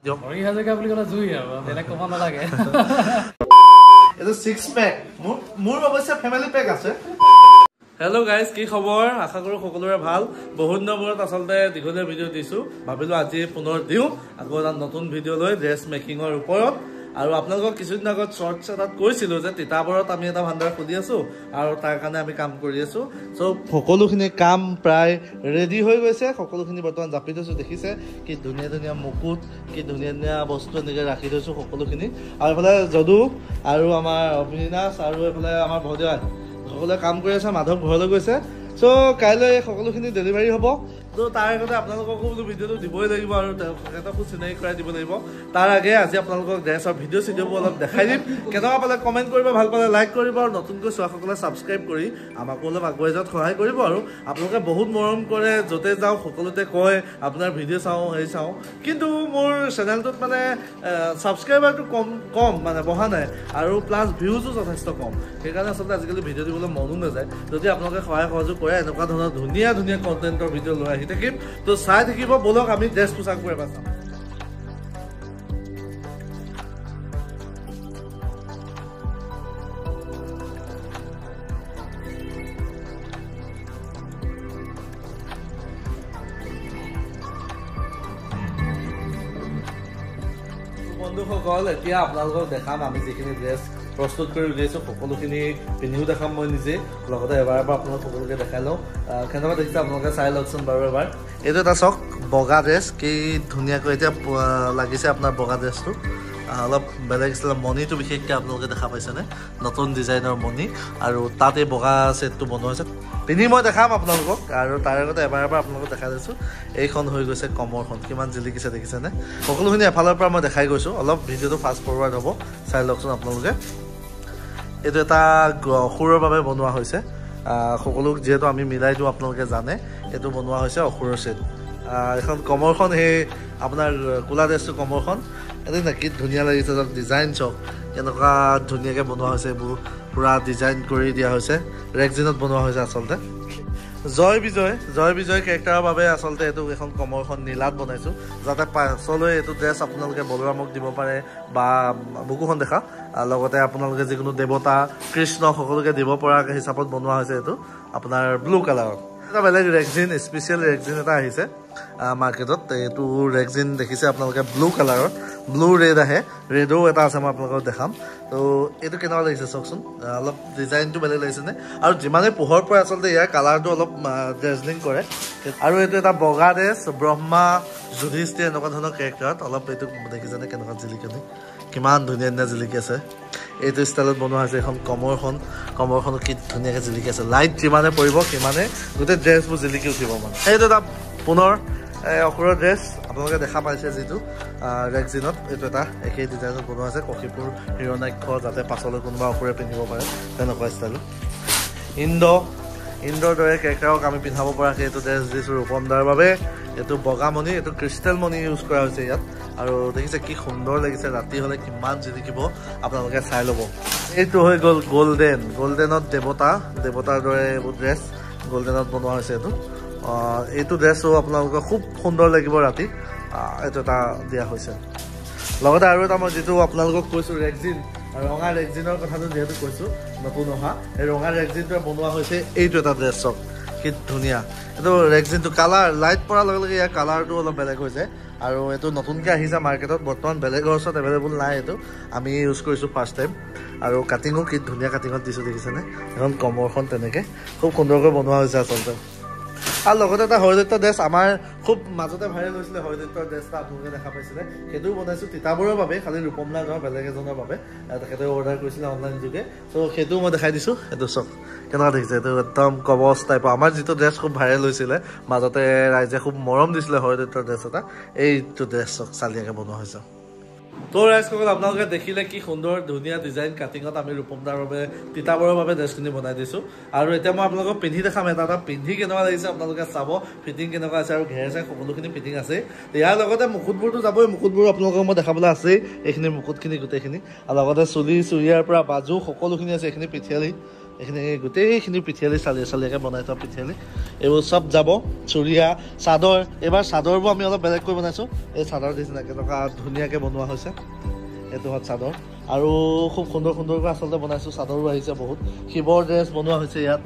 Hori Hazoika বুলি ক'লে জুই আৰু বেলেগ ক'ব নালাগে এটা 6 পেক মোৰ অৱশ্যে ফ্যামিলি পেক আছে হেল্ল' গাইজ কি খবৰ আশা কৰো সকলোৰে ভাল বহুত দিনৰ মূৰত আচলতে দীঘলীয়া ভিডিঅ' দিছো ভাবিলো আজি পুনৰ দিওঁ আকৌ এটা নতুন ভিডিঅ' লৈ ড্ৰেছ মেকিঙৰ ওপৰত আৰু আপোনালোকক কিছুদিন আগত শৰ্টছ এটাত কৈছিলো যে তিতাবৰত আমি এটা ভাণ্ডাৰ খুলি আছো আৰু তাৰ কাৰণে আমি কাম কৰি আছো সো সকলোখিনি কাম প্ৰায় ৰেডি হৈ গৈছে সকলোখিনি বৰ্তমান জাপি থৈছো দেখিছে কি ধুনীয়া ধুনীয়া মুকুট কি ধুনীয়া ধুনীয়া বস্তু এনেকৈ ৰাখি থৈছো সকলোখিনি আৰু এইফালে যদু আৰু আমাৰ অবিনাশ আৰু এইফালে আমাৰ ভদেৱা সকলোৱে কাম কৰি আছে মাধৱ ঘৰলৈ গৈছে সো কাইলৈ সকলোখিনি ডেলিভাৰী হ'ব তো তাৰ আগতে আপোনালোককো ভিডিঅ'টো দিবই লাগিব আৰু তেখেতকো চিনাকি কৰাই দিব লাগিব তাৰ আগে আজি আপোনালোকক ড্ৰেছৰ ভিডিঅ'বোৰ অলপ দেখাই দিম কেনেকুৱা পালে কমেণ্ট কৰিব ভাল পালে লাইক কৰিব আৰু নতুনকৈ চোৱাসকলে ছাবস্ক্ৰাইব কৰি আমাকো অলপ আগুৱাই যোৱাত সহায় কৰিব আৰু আপোনালোকে বহুত মৰম কৰে য'তে যাওঁ সকলোতে কয় আপোনাৰ ভিডিঅ' চাওঁ হেৰি চাওঁ কিন্তু মোৰ চেনেলটোত মানে ছাবস্ক্ৰাইবাৰটো কম মানে বহা নাই আৰু প্লাছ ভিউজো যথেষ্ট কম সেইকাৰণে আচলতে আজিকালি ভিডিঅ' দিবলৈ মনো নাযায় যদি আপোনালোকে সহায় সহযোগ কৰে এনেকুৱা ধৰণৰ ধুনীয়া ধুনীয়া কণ্টেণ্টৰ ভিডিঅ' লৈ আহি থাকিম তো চাই থাকিব বলক আমি ড্ৰেছ পোছাকবোৰ এবাৰ চাম বন্ধুসকল এতিয়া আপোনালোকক দেখাম আমি যিখিনি ড্ৰেছ প্ৰস্তুত কৰি উলিয়াইছো সকলোখিনি পিন্ধিও দেখাম মই নিজে লগতে এবাৰ আপোনালোক সকলোকে দেখাই লওঁ কেনেকুৱা দেখিছে আপোনালোকে চাই লওকচোন বাৰু এবাৰ এইটো এটা চাওক বগা ড্ৰেছ কি ধুনীয়াকৈ এতিয়া লাগিছে আপোনাৰ বগা ড্ৰেছটো অলপ বেলেগ ষ্টাইলৰ মণিটো বিশেষকৈ আপোনালোকে দেখা পাইছেনে নতুন ডিজাইনৰ মণি আৰু তাত এই বগা ছেটটো বনোৱা হৈছে পিন্ধি মই দেখাম আপোনালোকক আৰু তাৰ আগতে এবাৰ আপোনালোকক দেখাই দিছোঁ এইখন হৈ গৈছে কমৰখন কিমান জিলিকিছে দেখিছেনে সকলোখিনি এফালৰ পৰা মই দেখাই গৈছোঁ অলপ ভিডিঅ'টো ফাষ্ট ফৰৱাৰ্ড হ'ব চাই লওকচোন আপোনালোকে এইটো এটা অসুৰৰ বাবে বনোৱা হৈছে সকলোক যিহেতু আমি মিলাই দিওঁ আপোনালোকে জানে এইটো বনোৱা হৈছে অসুৰৰ ছেট এখন কমৰখন সেই আপোনাৰ কোলা ড্ৰেছটো কমৰখন এইটো কি ধুনীয়া লাগিছে যাক ডিজাইন চাওক কেনেকুৱা ধুনীয়াকৈ বনোৱা হৈছে এইবোৰ পুৰা ডিজাইন কৰি দিয়া হৈছে ৰেগজিনত বনোৱা হৈছে আচলতে জয় বিজয় কেৰেক্টাৰৰ বাবে আচলতে এইটো এখন কমৰখন নীলাত বনাইছোঁ যাতে পাছলৈ এইটো ড্ৰেছ আপোনালোকে বলৰামক দিব পাৰে বা বুকুখন দেখা লগতে আপোনালোকে যিকোনো দেৱতা কৃষ্ণ সকলোকে দিব পৰা হিচাপত বনোৱা হৈছে এইটো আপোনাৰ ব্লু কালাৰত এটা বেলেগ ৰেগজিন স্পেচিয়েল ৰেগজিন এটা আহিছে মাৰ্কেটত এইটো ৰেগজিন দেখিছে আপোনালোকে ব্লু কালাৰৰ ব্লু ৰেড আহে ৰেডো এটা আছে মই আপোনালোকক দেখাম তো এইটো কেনেকুৱা লাগিছে চাওকচোন অলপ ডিজাইনটো বেলেগ লাগিছেনে আৰু যিমানেই পোহৰ পৰে আচলতে ইয়াৰ কালাৰটো অলপ ড্ৰেছলিং কৰে আৰু এইটো এটা বগা ড্ৰেছ ব্ৰহ্মা যুধিষ্ঠিৰ এনেকুৱা ধৰণৰ কেৰেক্টাৰত অলপ এইটো দেখিছেনে কেনেকুৱা জিলিকনি কিমান ধুনীয়া ধুনীয়া জিলিকি আছে এইটো ষ্টাইলত বনোৱা হৈছে এখন কমৰখনো কি ধুনীয়াকৈ জিলিকি আছে লাইট যিমানে পৰিব সিমানে গোটেই ড্ৰেছবোৰ জিলিকি উঠিব মানে এইটো এটা পুনৰ অসুৰৰ ড্ৰেছ আপোনালোকে দেখা পাইছে যিটো ৰেগজিনত এইটো এটা একেই ডিজাইনত বনোৱা আছে কশীপুৰ হিৰণাক্ষ যাতে পাছলৈ কোনোবা অসুৰে পিন্ধিব পাৰে তেনেকুৱা ষ্টাইলত ইন্দ্ৰৰ দৰে কেৰেক্টাৰক আমি পিন্ধাব পৰাকৈ এইটো ড্ৰেছ দিছোঁ ৰূপমদাৰ বাবে এইটো বগা মণি এইটো ক্ৰিষ্টেল মণি ইউজ কৰা হৈছে ইয়াত আৰু দেখিছে কি সুন্দৰ লাগিছে ৰাতি হ'লে কিমান জিলিকিব আপোনালোকে চাই ল'ব এইটো হৈ গ'ল গল্ডেনত দেৱতাৰ দৰে এইবোৰ ড্ৰেছ গল্ডেনত বনোৱা হৈছে এইটো ড্ৰেছো আপোনালোকে খুব সুন্দৰ লাগিব ৰাতি এইটো এটা দিয়া হৈছে লগতে আৰু এটা মই যিটো আপোনালোকক কৈছোঁ ৰেগজিন ৰঙা ৰেগজিনৰ কথাটো যিহেতু কৈছোঁ নতুন অহা এই ৰঙা ৰেগজিনটোৱে বনোৱা হৈছে এইটো এটা ড্ৰেছ চাওক কি ধুনীয়া এইটো ৰেগজিনটো কালাৰ লাইট পৰাৰ লগে লগে ইয়াৰ কালাৰটো অলপ বেলেগ হৈ যায় আৰু এইটো নতুনকৈ আহিছে মাৰ্কেটত বৰ্তমান বেলেগৰ ওচৰত এভেইলেবল নাই এইটো আমি ইউজ কৰিছোঁ ফাৰ্ষ্ট টাইম আৰু কাটিঙো কি ধুনীয়া কাটিঙত দিছোঁ দেখিছেনে এখন কমৰখন তেনেকৈ খুব সুন্দৰকৈ বনোৱা হৈছে আচলতে আৰু লগতে এটা হৰদত্ত ড্ৰেছ আমাৰ খুব মাজতে ভাইৰেল হৈছিলে হৰদত্তৰ ড্ৰেছটা আপোনালোকে দেখা পাইছিলে সেইটোও বনাইছোঁ তিতাবৰৰ বাবে খালি ৰূপমলা নহয় বেলেগ এজনৰ বাবে তেখেতে অৰ্ডাৰ কৰিছিলে অনলাইন যোগে চ' সেইটোও মই দেখাই দিছোঁ এইটো চাওক কেনেকুৱা দেখিছে এইটো একদম কবচ টাইপৰ আমাৰ যিটো ড্ৰেছ খুব ভাইৰেল হৈছিলে মাজতে ৰাইজে খুব মৰম দিছিলে হৰদত্তৰ ড্ৰেছ এটা এইটো ড্ৰেছ চাওক চালিয়াকৈ বনোৱা হৈছে তো ৰাইজসকল আপোনালোকে দেখিলে কি সুন্দৰ ধুনীয়া ডিজাইন কাটিঙত আমি ৰূপমদাৰ বাবে তিতাবৰৰ বাবে ড্ৰেছখিনি বনাই দিছোঁ আৰু এতিয়া মই আপোনালোকক পিন্ধি দেখাম এটা পিন্ধি কেনেকুৱা লাগিছে আপোনালোকে চাব ফিটিং কেনেকুৱা আছে আৰু ঘেৰ চাই সকলোখিনি ফিটিং আছে ইয়াৰ লগতে মুকুটবোৰতো যাবই মুকুটবোৰ আপোনালোকক মই দেখাবলৈ আছেই এইখিনি মুকুটখিনি গোটেইখিনি আৰু লগতে চুলি চুৰিয়াৰ পৰা বাজু সকলোখিনি আছে এইখিনি পিঠিয়ালি এইখিনি গোটেইখিনি পিঠিয়ালি চালিয়াকৈ বনাই থোৱা পিঠিয়ালি এইবোৰ চব যাব চুৰিয়া চাদৰ এইবাৰ চাদৰবোৰ আমি অলপ বেলেগকৈ বনাইছোঁ এই চাদৰ নিচিনা কেনেকুৱা ধুনীয়াকৈ বনোৱা হৈছে এইটো হ'ল চাদৰ আৰু খুব সুন্দৰকৈ আচলতে বনাইছোঁ চাদৰো আহিছে বহুত শিৱৰ ড্ৰেছ বনোৱা হৈছে ইয়াত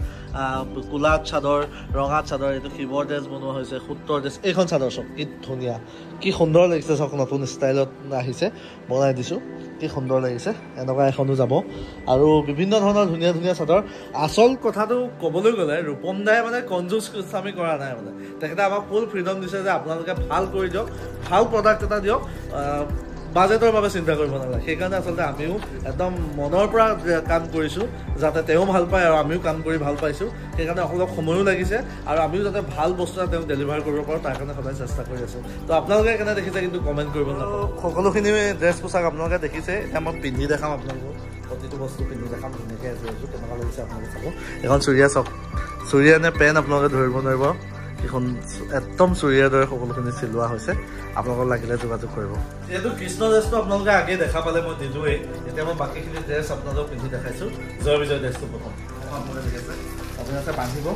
কোলাত চাদৰ ৰঙাত চাদৰ এইটো শিৱৰ ড্ৰেছ বনোৱা হৈছে সূত্ৰৰ ড্ৰেছ এইখন চাদৰ চাওক কি ধুনীয়া কি সুন্দৰ লাগিছে চাওক নতুন ষ্টাইলত আহিছে বনাই দিছোঁ কি সুন্দৰ লাগিছে এনেকুৱা এখনো যাব আৰু বিভিন্ন ধৰণৰ ধুনীয়া ধুনীয়া চাদৰ আচল কথাটো ক'বলৈ গ'লে ৰূপম দাই মানে কনজুচ আমি কৰা নাই মানে তেখেতে আমাক ফুল ফ্ৰীডম দিছে যে আপোনালোকে ভাল কৰি দিয়ক ভাল প্ৰডাক্ট এটা দিয়ক বাজেটৰ বাবে চিন্তা কৰিব নালাগে সেইকাৰণে আচলতে আমিও একদম মনৰ পৰা কাম কৰিছোঁ যাতে তেওঁ ভাল পায় আৰু আমিও কাম কৰি ভাল পাইছোঁ সেইকাৰণে অলপ সময়ো লাগিছে আৰু আমিও যাতে ভাল বস্তু এটা তেওঁক ডেলিভাৰ কৰিব পাৰোঁ তাৰ কাৰণে সদায় চেষ্টা কৰি আছোঁ তো আপোনালোকে কেনে দেখিছে কিন্তু কমেণ্ট কৰিব নাপাব সকলোখিনি ড্ৰেছ পোছাক আপোনালোকে দেখিছে এতিয়া মই পিন্ধি দেখাম আপোনালোকক প্ৰতিটো বস্তু পিন্ধি দেখাম ধুনীয়াকৈ আছোঁ কেনেকুৱা লাগিছে আপোনালোকে চাব এখন চুৰিয়া চাওক চুৰিয়া নে পেণ্ট আপোনালোকে ধৰিব নোৱাৰিব এখন একদম চুৰিয়াৰ দৰে সকলোখিনি চিলোৱা হৈছে আপোনালোকক লাগিলে যোগাযোগ কৰিব এইটো কৃষ্ণ ড্ৰেছটো আপোনালোকে আগেয়ে দেখা পালে মই দিলোঁৱেই এতিয়া মই বাকীখিনি ড্ৰেছ আপোনালোকক পিন্ধি দেখাইছোঁ জয় বিজয় ড্ৰেছটো প্ৰথম আপোনালোকে দেখিছে আপোনালোকে বান্ধিব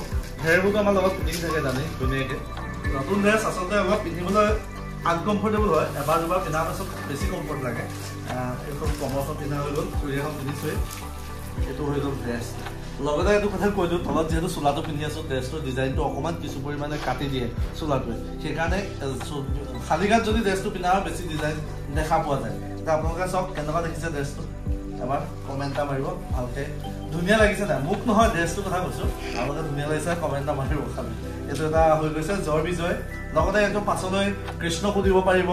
হেৰবোৰটো আমাৰ লগত পিন্ধি থাকে জানি ধুনীয়াকৈ নতুন ড্ৰেছ আচলতে অলপ পিন্ধিবলৈ আনকমফৰ্টেবল হয় এবাৰ দুবাৰ পিন্ধাৰ পাছত বেছি কমফৰ্ট লাগে এইখন কমৰখন পিন্ধা হৈ গ'ল চুৰিয়াখন পিন্ধিছোৱেই এইটো হৈ গ'ল ড্ৰেছ লগতে এইটো কথা কৈ দিওঁ তলত যিহেতু চোলাটো পিন্ধি আছোঁ ড্ৰেছটোৰ ডিজাইনটো অকণমান কিছু পৰিমাণে কাটি দিয়ে চোলাটোৱে সেইকাৰণে খালী গাত যদি ড্ৰেছটো পিন্ধা হয় বেছি ডিজাইন দেখা পোৱা যায় এতিয়া আপোনালোকে চাওক কেনেকুৱা দেখিছে ড্ৰেছটো এবাৰ কমেণ্ট এটা মাৰিব ভালকৈ ধুনীয়া লাগিছে নাই মোক নহয় ড্ৰেছটোৰ কথা কৈছোঁ আপোনালোকে ধুনীয়া লাগিছে কমেণ্ট এটা মাৰিব খালি এইটো এটা হৈ গৈছে জয় বিজয় লগতে এইটো পাছলৈ কৃষ্ণকো দিব পাৰিব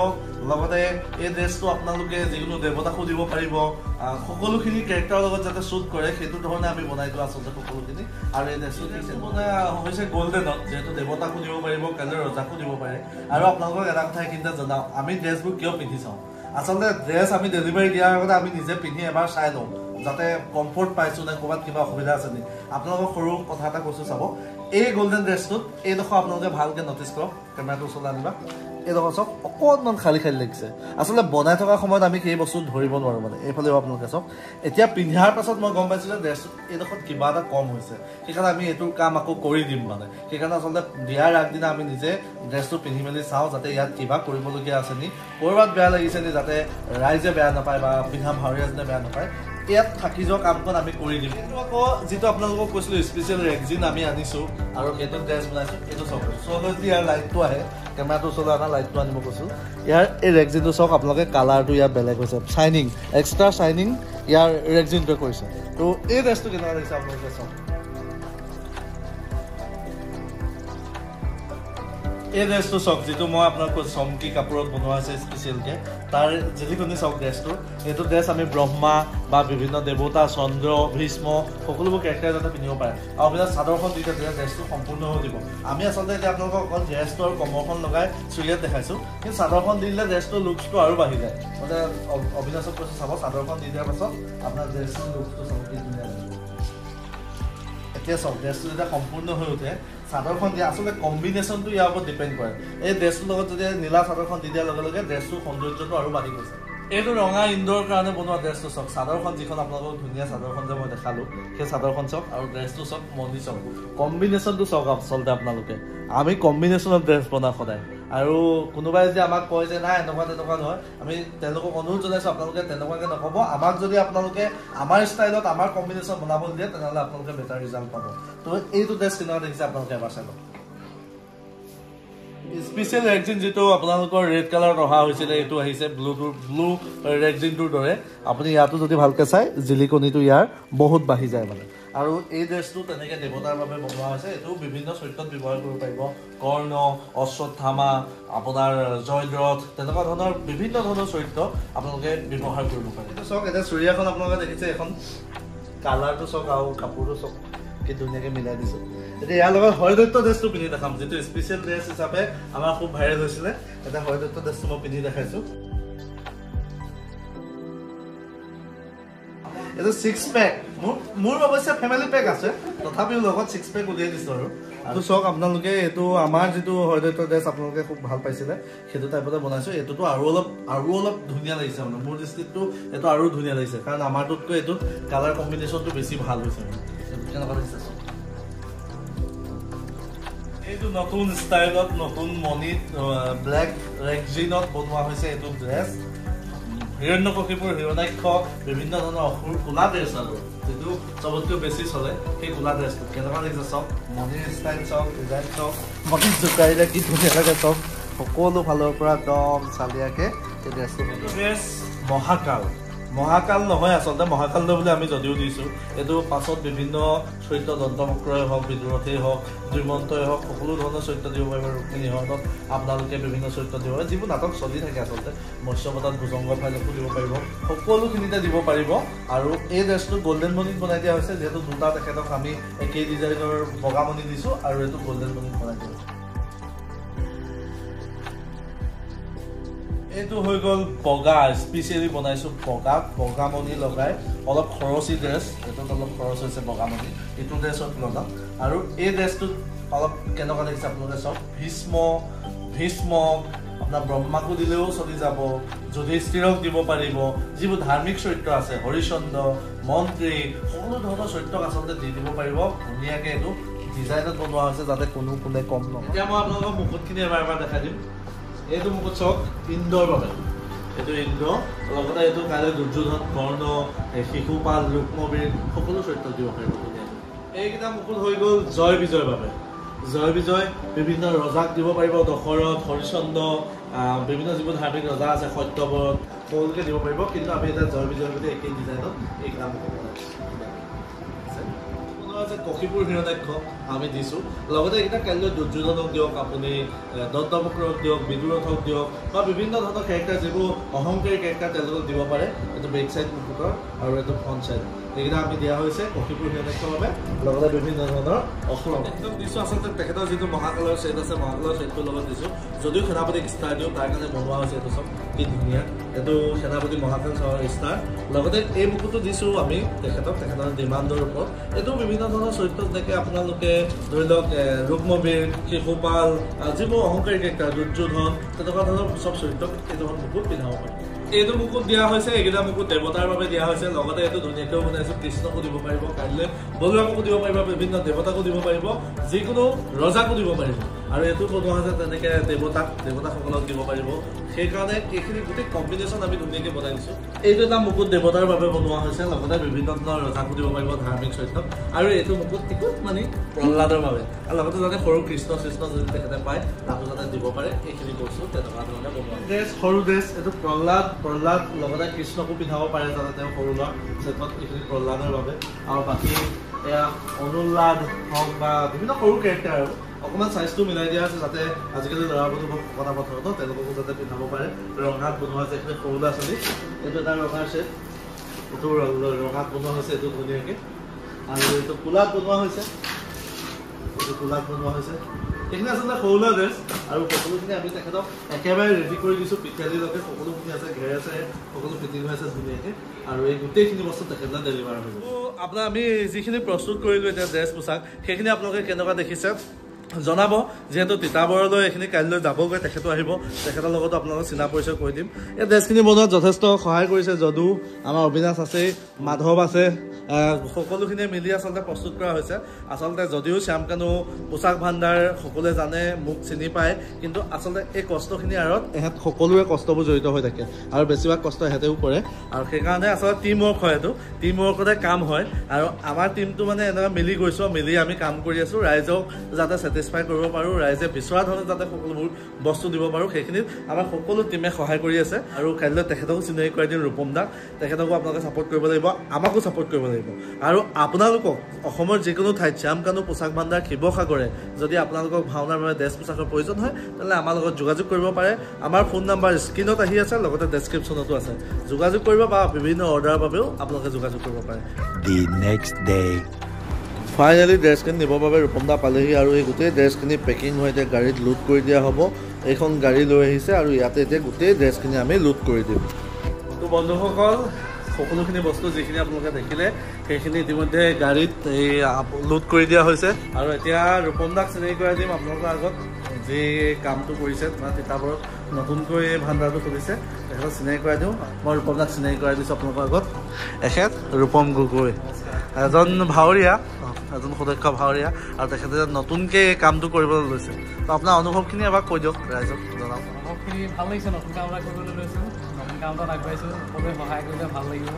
লগতে এই ড্ৰেছটো আপোনালোকে যিকোনো দেৱতাকো দিব পাৰিব সকলোখিনি কেৰেক্টাৰৰ লগত যাতে শ্বুট কৰে সেইটো ধৰণে আমি বনাই দিওঁ আচলতে সকলোখিনি আৰু এই ড্ৰেছটো মানে হৈছে গল্ডেনত যিহেতু দেৱতাকো দিব পাৰিব কাইলৈ ৰজাকো দিব পাৰে আৰু আপোনালোকক এটা কথা এইখিনিতে জনাওঁ আমি ড্ৰেছবোৰ কিয় পিন্ধি চাওঁ আচলতে ড্ৰেছ আমি ডেলিভাৰী দিয়াৰ আগতে আমি নিজে পিন্ধি এবাৰ চাই লওঁ যাতে কমফৰ্ট পাইছোঁ নে ক'ৰবাত কিবা অসুবিধা আছে নেকি আপোনালোকক সৰু কথা এটা কৈছোঁ চাব এই গল্ডেন ড্ৰেছটোত এইডোখৰ আপোনালোকে ভালকৈ ন'টিছ কৰক কেমেৰাটো ওচৰলৈ আনিবা এইডোখৰ চাওক অকণমান খালী খালী লাগিছে আচলতে বনাই থকা সময়ত আমি সেই বস্তু ধৰিব নোৱাৰোঁ মানে এইফালেও আপোনালোকে চাওক এতিয়া পিন্ধাৰ পাছত মই গম পাইছোঁ যে ড্ৰেছটো এইডোখৰত কিবা এটা কম হৈছে সেইকাৰণে আমি এইটোৰ কাম আকৌ কৰি দিম মানে সেইকাৰণে আচলতে দিয়াৰ আগদিনা আমি নিজে ড্ৰেছটো পিন্ধি মেলি চাওঁ যাতে ইয়াত কিবা কৰিবলগীয়া আছে নি ক'ৰবাত বেয়া লাগিছে নি যাতে ৰাইজে বেয়া নাপায় বা পিন্ধা ভাৱৰীয়াজনে বেয়া নাপায় ইয়াত থাকি যোৱা কামখন আমি কৰি দিম এইটো আকৌ যিটো আপোনালোকক কৈছিলোঁ স্পেচিয়েল ৰেগজিন আমি আনিছোঁ আৰু সেইটো ড্ৰেছ বনাইছোঁ এইটো চাওক ওচৰলৈ যদি ইয়াৰ লাইটটো আহে কেমেৰাটো ওচৰলৈ অনা লাইটটো আনিব কৈছোঁ ইয়াৰ এই ৰেগজিনটো চাওক আপোনালোকে কালাৰটো ইয়াৰ বেলেগ হৈছে শ্বাইনিং এক্সট্ৰা শ্বাইনিং ইয়াৰ ৰেগজিনটোৱে কৰিছে তো এই ড্ৰেছটো কেনেকুৱা লাগিছে আপোনালোকে চাওক এই ড্ৰেছটো চাওক যিটো মই আপোনালোকক চমকি কাপোৰত বনোৱা হৈছে স্পেচিয়েলকৈ তাৰ যিখিনি চাওক ড্ৰেছটো এইটো ড্ৰেছ আমি ব্ৰহ্মা বা বিভিন্ন দেৱতা চন্দ্ৰ ভীষ্ম সকলোবোৰ কেৰেক্টাৰ যাতে পিন্ধিব পাৰে আৰু আপোনাৰ চাদৰখন দি তেতিয়া ড্ৰেছটো সম্পূৰ্ণ হৈ দিব আমি আচলতে এতিয়া আপোনালোকক অকল ড্ৰেছটো আৰু কমৰখন লগাই চুৰিয়াত দেখাইছোঁ কিন্তু চাদৰখন দি দিলে ড্ৰেছটোৰ লুকছটো আৰু বাঢ়ি যায় মানে অবিনাশক কৈছোঁ চাব চাদৰখন দি দিয়াৰ পাছত আপোনাৰ ড্ৰেছটোৰ লুকছটো চাব কি ধুনীয়া লাগে এতিয়া চাওক ড্ৰেছটো যেতিয়া সম্পূৰ্ণ হৈ উঠে চাদৰখন দিয়া আচলতে কম্বিনেশ্যনটো ইয়াৰ ওপৰত ডিপেণ্ড কৰে এই ড্ৰেছটোৰ লগত যদি নীলা চাদৰখন দি দিয়াৰ লগে লগে ড্ৰেছটোৰ সৌন্দৰ্যটো আৰু বাঢ়ি গৈছে এইটো ৰঙা ইন্দোৰৰ কাৰণে বনোৱা ড্ৰেছটো চাওক চাদৰখন যিখন আপোনালোকক ধুনীয়া চাদৰখন যে মই দেখালোঁ সেই চাদৰখন চাওক আৰু ড্ৰেছটো চাওক মন্দি চাওক কম্বিনেশ্যনটো চাওক আচলতে আপোনালোকে আমি কম্বিনেশ্যনত ড্ৰেছ বনাওঁ সদায় আৰু কোনোবাই যদি আমাক কয় যে নাই এনেকুৱা তেনেকুৱা নহয় আমি তেওঁলোকক অনুৰোধ জনাইছোঁ আপোনালোকে তেনেকুৱাকৈ নক'ব আমাক যদি আপোনালোকে আমাৰ ষ্টাইলত আমাৰ কম্বিনেশ্যন বনাব দিয়ে তেনেহ'লে আপোনালোকে বেটাৰ ৰিজাল্ট পাব তো এইটো ড্ৰেছ কেনেকুৱা দেখিছে আপোনালোকে এবাৰ চাই লওক স্পেচিয়েল ৰেগজিন যিটো আপোনালোকৰ ৰেড কালাৰত অহা হৈছিলে এইটো আহিছে ব্লু ৰেগজিনটোৰ দৰে আপুনি ইয়াতো যদি ভালকৈ চাই জিলিকনিটো ইয়াৰ বহুত বাঢ়ি যায় মানে আৰু এই ড্ৰেছটো তেনেকৈ দেৱতাৰ বাবে বনোৱা হৈছে এইটো বিভিন্ন চৰিত্ৰত ব্যৱহাৰ কৰিব পাৰিব কৰ্ণ অশ্বত্থামা আপোনাৰ জয়দ্ৰথ তেনেকুৱা ধৰণৰ বিভিন্ন ধৰণৰ চৰিত্ৰ আপোনালোকে ব্যৱহাৰ কৰিব পাৰে এইটো চাওক এতিয়া চুৰিয়াখন আপোনালোকে দেখিছে এখন কালাৰটো চাওক আৰু কাপোৰটো চাওক কি ধুনীয়াকৈ মিলাই দিছোঁ এতিয়া ইয়াৰ লগত হৰদত্ত ড্ৰেছটো পিন্ধি দেখাম যিটো স্পেচিয়েল ড্ৰেছ হিচাপে আমাৰ খুব ভাইৰেল হৈছিলে এতিয়া হৰদত্ত ড্ৰেছটো মই পিন্ধি দেখাইছোঁ এইটো 6 পেক মোৰ অৱশ্যে ফেমিলি পেক আছে তথাপিও লগত 6 পেক উলিয়াই দিছোঁ আৰু চাওক আপোনালোকে এইটো আমাৰ যিটো হৰদত্ত ড্ৰেছ আপোনালোকে খুব ভাল পাইছিলে সেইটো টাইপতে বনাইছোঁ এইটোতো আৰু অলপ ধুনীয়া লাগিছে মানে মোৰ দৃষ্টিতটো এইটো আৰু ধুনীয়া লাগিছে কাৰণ আমাৰটোতকৈ এইটোত কালাৰ কম্বিনেশ্যনটো বেছি ভাল হৈছে কেনেকুৱা লাগিছে এইটো নতুন ষ্টাইলত নতুন মনিত ব্লেক ৰেগজিনত বনোৱা হৈছে এইটো ড্ৰেছ হিৰণ্যকশিপুৰ হিৰণ্যাক্ষ বিভিন্ন ধৰণৰ অসুৰ কোলা ড্ৰেছ আৰু যিটো চবতকৈ বেছি চলে সেই কোলা ড্ৰেছটো কেনেকুৱা লাগিছে চাওক মনিৰ ষ্টাইল চাওক ডিজাইন চাওক মনিত জোকাৰিলে কি ধুনীয়া লাগে চাওক সকলো ফালৰ পৰা একদম চালিয়াকে এই ড্ৰেছটো ড্ৰেছ মহাকাল নহয় আচলতে মহাকাল বুলি আমি যদিও দিছোঁ এইটো পাছত বিভিন্ন চৰিত্ৰ দন্তবক্ৰই হওক বিদুৰথেই হওক দুৰ্মন্তই হওক সকলো ধৰণৰ চৰিত্ৰ দিব পাৰিব ৰুক্মিণী হৰণত আপোনালোকে বিভিন্ন চৰিত্ৰ দিব পাৰিব যিবোৰ নাটক চলি থাকে আচলতে মৎস্যবতাত ভুজংগ ফাইলকো দিব পাৰিব সকলোখিনিতে দিব পাৰিব আৰু এই ড্ৰেছটো গল্ডেন মণিত বনাই দিয়া হৈছে যিহেতু দুটা তেখেতক আমি একেই ডিজাইনৰ বগা মণি দিছোঁ আৰু এইটো গল্ডেন মণিত বনাই দিয়া হৈছে এইটো হৈ গ'ল বগা স্পেচিয়েলি বনাইছোঁ বগা মণি লগাই অলপ খৰচী ড্ৰেছ এইটোত অলপ খৰচ হৈছে বগা মণি এইটো ড্ৰেছৰ তুলনাত আৰু এই ড্ৰেছটোত অলপ কেনেকুৱা লাগিছে আপোনালোকে চাওক ভীষ্ম আপোনাৰ ব্ৰহ্মাকো দিলেও চলি যাব যুধিষ্ঠিৰক দিব পাৰিব যিবোৰ ধাৰ্মিক চৰিত্ৰ আছে হৰিচন্দ্ৰ মন্ত্ৰী সকলো ধৰণৰ চৰিত্ৰক আচলতে দি দিব পাৰিব ধুনীয়াকৈ এইটো ডিজাইনত বনোৱা হৈছে যাতে কোনে কম নহয় এতিয়া মই আপোনালোকক মুকুটখিনি এবাৰ দেখাই দিম এইটো মুকুট চাওক ইন্দ্ৰৰ বাবে এইটো ইন্দ্ৰ লগতে এইটো কাইলৈ দুৰ্যোধন কৰ্ণ শিশুপাল ৰুক্মবীৰ সকলো চৰিত্ৰ দিব পাৰিব ধুনীয়াকৈ এইকেইটা মুকুট হৈ গ'ল জয় বিজয়ৰ বাবে জয় বিজয় বিভিন্ন ৰজাক দিব পাৰিব দশৰথ হৰিচন্দ্ৰ বিভিন্ন যিবোৰ ধাৰ্মিক ৰজা আছে সত্যব্ৰত সকলোকে দিব পাৰিব কিন্তু আমি এতিয়া জয় বিজয়ৰ প্ৰতি একেই ডিজাইনত এইকেইটা মুকুট বনাইছোঁ কশিপুৰ হিৰণ্যাক্ষ আমি দিছোঁ লগতে এইকেইটা কাইলৈ দুৰ্যোধনক দিয়ক আপুনি দন্তবক্ৰক দিয়ক বিদুৰথক দিয়ক বা বিভিন্ন ধৰণৰ কেৰেক্টাৰ যিবোৰ অহংকাৰী কেৰেক্টাৰ তেওঁলোকক দিব পাৰে এইটো বেক চাইড মুকুটৰ আৰু এইটো ফ্ৰণ্ট চাইড এইকেইটা আমি দিয়া হৈছে কশিপুৰ হিৰণ্যাক্ষৰ বাবে লগতে বিভিন্ন ধৰণৰ অসুৰ একদম দিছোঁ আচলতে তেখেতৰ যিটো মহাকালৰ ছেট আছে মহাকালৰ ছেটটোৰ লগত দিছোঁ যদিও সেনাপতিক ষ্টাৰ দিওঁ তাৰ কাৰণে বনোৱা হৈছে এইটো চব কি ধুনীয়া এইটো সেনাপতি মহাকাল চহৰ ষ্টাৰ লগতে এই মুকুটটো দিছোঁ আমি তেখেতৰ ডিমাণ্ডৰ ওপৰত এইটো বিভিন্ন ধৰণৰ চৰিত্ৰ যেনেকৈ আপোনালোকে ধৰি লওক ৰুক্মবীৰ শিশুপাল যিবোৰ অহংকাৰী কেৰেক্টাৰ দুৰ্যোধন তেনেকুৱা ধৰণৰ চব চৰিত্ৰক এইটো মুকুট পিন্ধাব পাৰে এইটো মুকুট দিয়া হৈছে এইকেইটা মুকুট দেৱতাৰ বাবে দিয়া হৈছে লগতে এইটো ধুনীয়াকৈ বনাইছোঁ কৃষ্ণকো দিব পাৰিব কাইলৈ বলৰামকো দিব পাৰিব বিভিন্ন দেৱতাকো দিব পাৰিব যিকোনো ৰজাকো দিব পাৰিব আৰু এইটো বনোৱা হৈছে তেনেকৈ দেৱতাসকলক দিব পাৰিব সেইকাৰণে এইখিনি গোটেই কম্বিনেশ্যন আমি ধুনীয়াকৈ বনাই দিছোঁ এইটো এটা মুকুট দেৱতাৰ বাবে বনোৱা হৈছে লগতে বিভিন্ন ধৰণৰ ৰজাকো দিব পাৰিব ধাৰ্মিক চৰিত্ৰক আৰু এইটো মুকুট মানে প্ৰহ্লাদৰ বাবে আৰু লগতে যাতে সৰু কৃষ্ণ যদি তেখেতে পায় তাতো যাতে দিব পাৰে এইখিনি বস্তু তেনেকুৱা ধৰণে বনোৱা ড্ৰেছ সৰু ড্ৰেছ এইটো প্ৰহ্লাদ লগতে কৃষ্ণকো পিন্ধাব পাৰে যাতে তেওঁ সৰু ল'ৰা ছেটত এইখিনি প্ৰহ্লাদৰ বাবে আৰু বাকী এয়া অনুল্লাদ হওক বা বিভিন্ন সৰু কেৰেক্টাৰ আৰু অকণমান চাইজটো মিলাই দিয়া আছে যাতে আজিকালি ল'ৰাবোৰক কথা পথৰ ন তেওঁলোককো যাতে পিন্ধাব পাৰে ৰঙাত বনোৱা হৈছে এইখিনি সৰু ল'ৰা ছোৱালী এইটো এটা ৰঙাৰ ছেট এইটো ৰঙাত বনোৱা হৈছে এইটো ধুনীয়াকৈ আৰু এইটো কোলাত বনোৱা হৈছে এইখিনি আচলতে সৰু ল'ৰা ড্ৰেছ আৰু সকলোখিনি আমি তেখেতক একেবাৰে ৰেডি কৰি দিছোঁ পিঠিয়ালিলৈকে সকলোখিনি আছে ঘেৰ আছে সকলো ফিটিং হৈ আছে ধুনীয়াকৈ আৰু এই গোটেইখিনি বস্তু তেখেতলৈ ডেলিভাৰ হৈ যাব আপোনাৰ আমি যিখিনি প্ৰস্তুত কৰিলোঁ এতিয়া ড্ৰেছ পোছাক সেইখিনি আপোনালোকে কেনেকুৱা দেখিছে জনাব যিহেতু তিতাবৰলৈ এইখিনি কাইলৈ যাবগৈ তেখেতো আহিব তেখেতৰ লগতো আপোনালোকক চিনা পৰিচয় কৰি দিম এই ড্ৰেছখিনি বনোৱাত যথেষ্ট সহায় কৰিছে যদু আমাৰ অবিনাশ আছেই মাধৱ আছে সকলোখিনিয়ে মিলি আচলতে প্ৰস্তুত কৰা হৈছে আচলতে যদিও শ্যামকানু পোচাক ভাণ্ডাৰ সকলোৱে জানে মোক চিনি পায় কিন্তু আচলতে এই কষ্টখিনিৰ আঁৰত এহেঁত সকলোৰে কষ্টবোৰ জড়িত হৈ থাকে আৰু বেছিভাগ কষ্ট এহেঁতেও কৰে আৰু সেইকাৰণে আচলতে টিম ৱৰ্ক হয় এইটো টিম ৱৰ্কতে কাম হয় আৰু আমাৰ টিমটো মানে এনেকুৱা মিলি গৈছোঁ মিলি আমি কাম কৰি আছোঁ ৰাইজক যাতে ছেটিছফাই কৰিব পাৰোঁ ৰাইজে বিচৰা ধৰণে যাতে সকলোবোৰ বস্তু দিব পাৰোঁ সেইখিনিত আমাৰ সকলো টিমে সহায় কৰি আছে আৰু কাইলৈ তেখেতকো চিনাকি কৰাই দিম ৰূপম দাক তেখেতকো আপোনালোকে ছাপোৰ্ট কৰিব লাগিব আমাকো ছাপোৰ্ট কৰিব লাগিব আৰু আপোনালোকক অসমৰ যিকোনো ঠাইত শ্যামকানু পোচাক ভাণ্ডাৰ শিৱসাগৰে যদি আপোনালোকক ভাওনাৰ বাবে ড্ৰেছ পোচাকৰ প্ৰয়োজন হয় তেতিয়াহ'লে আমাৰ লগত যোগাযোগ কৰিব পাৰে আমাৰ ফোন নাম্বাৰ স্ক্ৰীণত আহি আছে লগতে ডেছক্ৰিপশ্যনতো আছে যোগাযোগ কৰিব বা বিভিন্ন অৰ্ডাৰৰ বাবেও আপোনালোকে যোগাযোগ কৰিব পাৰে The next day ফাইনেলি ড্ৰেছখিনি নিবৰ বাবে ৰূপম দা পালেহি আৰু এই গোটেই ড্ৰেছখিনি পেকিং হৈ এতিয়া গাড়ীত লোড কৰি দিয়া হ'ব এইখন গাড়ী লৈ আহিছে আৰু ইয়াতে এতিয়া গোটেই ড্ৰেছখিনি আমি লোড কৰি দিম তো বন্ধুসকল সকলোখিনি বস্তু যিখিনি আপোনালোকে দেখিলে সেইখিনি ইতিমধ্যে গাড়ীত এই লোড কৰি দিয়া হৈছে আৰু এতিয়া ৰূপম দাক চিনাকি কৰাই দিম আপোনালোকৰ আগত যি কামটো কৰিছে তোমাৰ তিতাবৰত নতুনকৈ এই ভাণ্ডাৰটো খুলিছে তেখেতক চিনাকি কৰাই দিওঁ মই ৰূপম দাক চিনাকি কৰাই দিছোঁ আপোনালোকৰ আগত এখেত ৰূপম গগৈ এজন ভাৱৰীয়া এজন সুদক্ষ ভাৱৰীয়া আৰু তেখেতে নতুনকৈ এই কামটো কৰিবলৈ লৈছে তো আপোনাৰ অনুভৱখিনি এবাৰ কৈ দিয়ক ৰাইজক জনাওক অনুভৱখিনি ভাল লাগিছে নতুন কাম এটা কৰিবলৈ লৈছোঁ নতুন কাম এটাত আগবাঢ়িছোঁ সকলোৱে সহায় কৰিলে ভাল লাগিব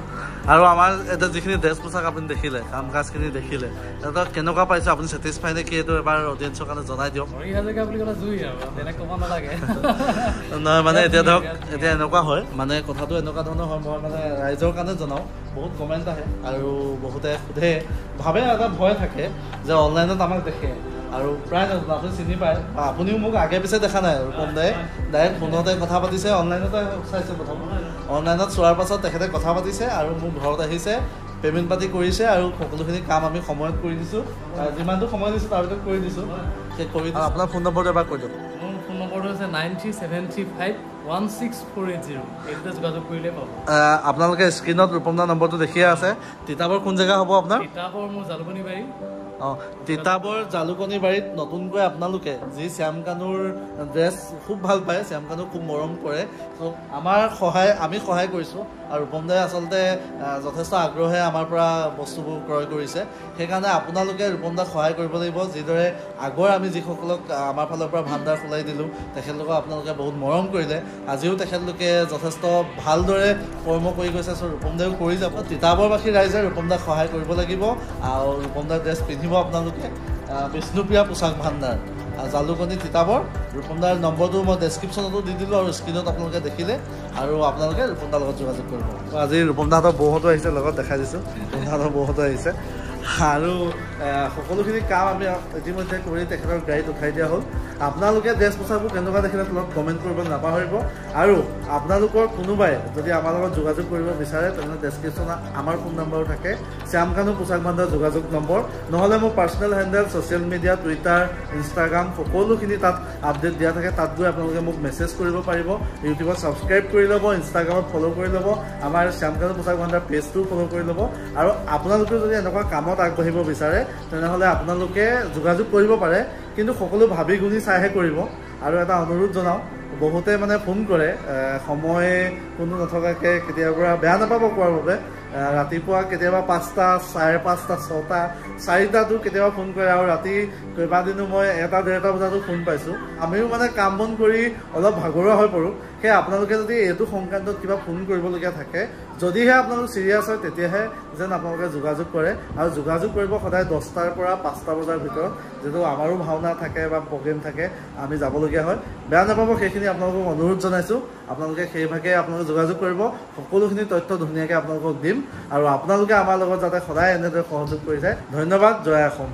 আৰু আমাৰ এতিয়া যিখিনি ড্ৰেছ পোছাক আপুনি দেখিলে কাম কাজখিনি দেখিলে এটা কেনেকুৱা পাইছে আপুনি ছেটিছফাই নে কি এইটো এবাৰ অডিয়েঞ্চৰ কাৰণে জনাই দিয়ক 4,000 বুলি ক'লে জুই আৰু বেলেগ ক'ব নালাগে নহয় মানে এতিয়া ধৰক এতিয়া এনেকুৱা হয় মানে কথাটো এনেকুৱা ধৰণৰ হয় মই মানে ৰাইজৰ কাৰণে জনাওঁ বহুত কমেণ্ট আহে আৰু বহুতে সোধে ভাবে এটা ভয় থাকে যে অনলাইনত আমাক দেখে আৰু প্ৰায় নতুন আপুনি চিনি পায় বা আপুনিও মোক আগে পিছে দেখা নাই ৰূপম দাই ডাইৰেক্ট ফোনতে কথা পাতিছে অনলাইনতে চাইছে প্ৰথম অনলাইনত চোৱাৰ পাছত তেখেতে কথা পাতিছে আৰু মোক ঘৰত আহিছে পে'মেণ্ট পাতি কৰিছে আৰু সকলোখিনি কাম আমি সময়ত কৰি দিছোঁ যিমানটো সময় দিছোঁ তাৰ ভিতৰত কৰি দিছোঁ সেই কৰি দিছোঁ আপোনাৰ ফোন নম্বৰটো এবাৰ কৈ দিয়ক মোৰ ফোন নম্বৰটো হৈছে 9373516480 এইটোতে যোগাযোগ কৰিলে পাব আপোনালোকে স্ক্ৰীণত ৰূপম দাৰ নম্বৰটো দেখিয়ে আছে তিতাবৰ কোন জেগা হ'ব আপোনাৰ তিতাবৰ মোৰ জালুকনী বাৰী অঁ তিতাবৰ জালুকনী বাৰীত নতুনকৈ আপোনালোকে যি শ্যামকানুৰ ড্ৰেছ খুব ভাল পায় শ্যামকানুক খুব মৰম কৰে ত' আমি সহায় কৰিছোঁ আৰু ৰূপম দাই আচলতে যথেষ্ট আগ্ৰহে আমাৰ পৰা বস্তুবোৰ ক্ৰয় কৰিছে সেইকাৰণে আপোনালোকে ৰূপম দাক সহায় কৰিব লাগিব যিদৰে আগৰ আমি যিসকলক আমাৰ ফালৰ পৰা ভাণ্ডাৰ খোলাই দিলোঁ তেখেতলোকক আপোনালোকে বহুত মৰম কৰিলে আজিও তেখেতলোকে যথেষ্ট ভালদৰে কৰ্ম কৰি গৈছে চ' ৰূপম দায়ো কৰি যাব তিতাবৰবাসী ৰাইজে ৰূপম দাক সহায় কৰিব লাগিব আৰু ৰূপম দাৰ ড্ৰেছ পিন্ধিব আপোনালোকে বিষ্ণুপ্ৰিয়া পোচাক ভাণ্ডাৰ জালুকনী তিতাবৰ ৰূপম দাৰ নম্বৰটো মই ডেছক্ৰিপশ্যনতো দি দিলোঁ আৰু স্ক্ৰীণত আপোনালোকে দেখিলে আৰু আপোনালোকে ৰূপম দাৰ লগত যোগাযোগ কৰিব আজি ৰূপম দাহঁতৰ বৌহঁতো আহিছে লগত দেখাই দিছোঁ ৰূপম দাহঁতৰ বৌহঁতো আহিছে আৰু সকলোখিনি কাম আমি ইতিমধ্যে কৰি তেখেতৰ গাড়ীত উঠাই দিয়া হ'ল আপোনালোকে ড্ৰেছ পোছাকবোৰ কেনেকুৱা দেখিলে তলত কমেণ্ট কৰিব নাপাহৰিব আৰু আপোনালোকৰ কোনোবাই যদি আমাৰ লগত যোগাযোগ কৰিব বিচাৰে তেনেহ'লে ডেছক্ৰিপশ্যনত আমাৰ ফোন নম্বৰো থাকে শ্যামকানু পোচাক ভাণ্ডাৰ যোগাযোগ নম্বৰ নহ'লে মোৰ personal handle social media Twitter Instagram সকলোখিনি তাত আপডেট দিয়া থাকে তাত গৈ আপোনালোকে মোক মেছেজ কৰিব পাৰিব ইউটিউবত ছাবস্ক্ৰাইব কৰি ল'ব ইনষ্টাগ্ৰামত ফ'ল' কৰি ল'ব আমাৰ শ্যামকানু পোচাক ভাণ্ডাৰ পেজটোও ফ'ল' কৰি ল'ব আৰু আপোনালোকেও যদি এনেকুৱা কামত আগবাঢ়িব বিচাৰে তেনেহ'লে আপোনালোকে যোগাযোগ কৰিব পাৰে কিন্তু সকলো ভাবি গুণি চাইহে কৰিব আৰু এটা অনুৰোধ জনাওঁ বহুতে মানে ফোন কৰে সময় কোনো নথকাকৈ কেতিয়াবা বেয়া নাপাব কোৱাৰ বাবে ৰাতিপুৱা কেতিয়াবা 5টা 5:30 6টা 4টাতো কেতিয়াবা ফোন কৰে আৰু ৰাতি কেইবাদিনো মই 1-1:30 বজাতো ফোন পাইছোঁ আমিও মানে কাম বন কৰি অলপ ভাগৰুৱা হৈ পৰোঁ সেই আপোনালোকে যদি এইটো সংক্ৰান্তত কিবা ফোন কৰিবলগীয়া থাকে যদিহে আপোনালোক চিৰিয়াছ হয় তেতিয়াহে যেন আপোনালোকে যোগাযোগ কৰে আৰু যোগাযোগ কৰিব সদায় 10টাৰ পৰা 5টা বজাৰ ভিতৰত যিহেতু আমাৰো ভাওনা থাকে বা প্ৰগ্ৰেম থাকে আমি যাবলগীয়া হয় বেয়া নাপাব সেইখিনি আপোনালোকক অনুৰোধ জনাইছোঁ আপোনালোকে সেইভাগে আপোনালোকে যোগাযোগ কৰিব সকলোখিনি তথ্য ধুনীয়াকৈ আপোনালোকক দিম আৰু আপোনালোকে আমাৰ লগত যাতে সদায় এনেদৰে সহযোগ কৰি যায় ধন্যবাদ জয় অসম